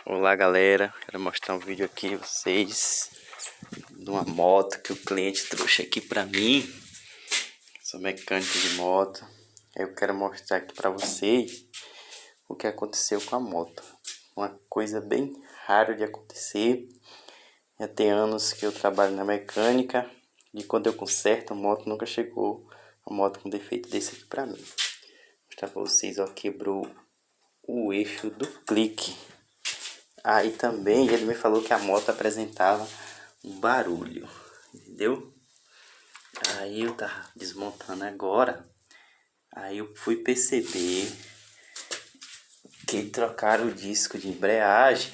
Olá galera, quero mostrar um vídeo aqui pra vocês de uma moto que o cliente trouxe aqui pra mim. Sou mecânico de moto. Eu quero mostrar aqui pra vocês o que aconteceu com a moto. Uma coisa bem rara de acontecer. Já tem anos que eu trabalho na mecânica e quando eu conserto a moto nunca chegou uma moto com defeito desse aqui pra mim. Vou mostrar pra vocês, ó, quebrou o eixo do clique. Aí também ele me falou que a moto apresentava um barulho, entendeu? Aí eu tava desmontando agora, aí eu fui perceber que trocaram o disco de embreagem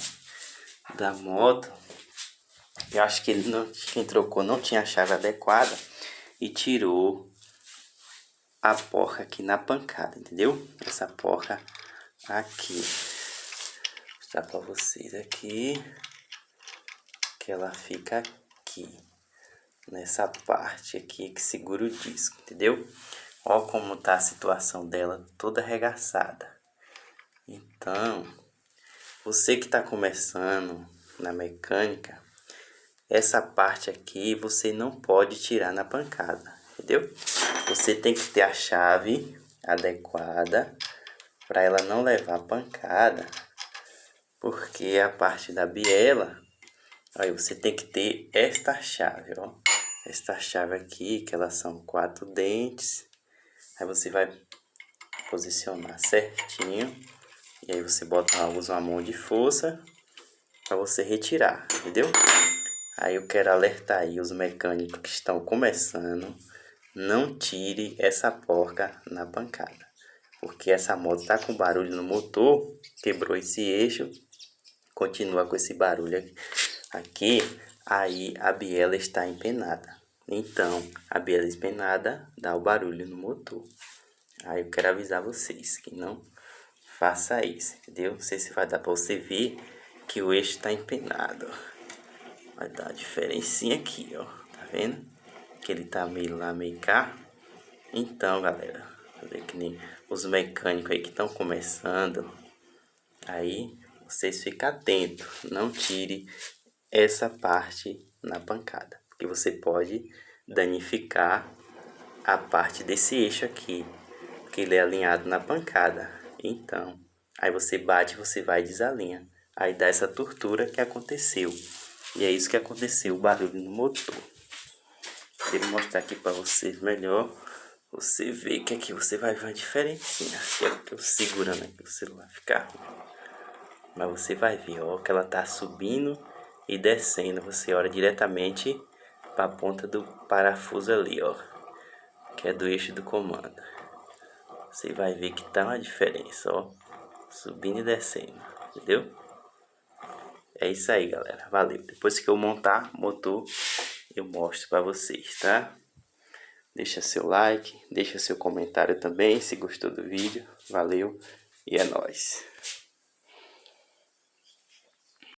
da moto. Eu acho que quem trocou não tinha a chave adequada e tirou a porca aqui na pancada, entendeu? Essa porca aqui. Vou mostrar pra vocês aqui que ela fica aqui nessa parte aqui que segura o disco, entendeu? Ó como tá a situação dela, toda arregaçada. Então, você que tá começando na mecânica, essa parte aqui você não pode tirar na pancada, entendeu? Você tem que ter a chave adequada para ela não levar pancada, porque a parte da biela, aí você tem que ter esta chave, ó. Esta chave aqui, que elas são 4 dentes. Aí você vai posicionar certinho. E aí você usa uma mão de força para você retirar, entendeu? Aí eu quero alertar aí os mecânicos que estão começando. Não tire essa porca na pancada. Porque essa moto tá com barulho no motor. Quebrou esse eixo. Continua com esse barulho aqui. Aí a biela está empenada. Então, a biela empenada dá o barulho no motor. Aí eu quero avisar vocês que não faça isso, entendeu? Não sei se vai dar para você ver que o eixo está empenado. Vai dar a diferencinha aqui, ó. Tá vendo? Que ele tá meio lá, meio cá. Então, galera, fazer que nem os mecânicos aí que estão começando. Aí, vocês fiquem atentos. Não tire essa parte na pancada, porque você pode danificar a parte desse eixo aqui, porque ele é alinhado na pancada. Então, aí você bate, você vai e desalinha, aí dá essa tortura que aconteceu. E é isso que aconteceu, o barulho no motor. Vou mostrar aqui para vocês melhor. Você vê que aqui você vai ver uma diferencinha. Que eu segurando aqui o celular ficar ruim. Mas você vai ver, ó, que ela tá subindo e descendo. Você olha diretamente para a ponta do parafuso ali, ó, que é do eixo do comando. Você vai ver que tá uma diferença, ó, subindo e descendo, entendeu? É isso aí, galera. Valeu. Depois que eu montar o motor, eu mostro para vocês, tá? Deixa seu like, deixa seu comentário também se gostou do vídeo. Valeu e é nóis.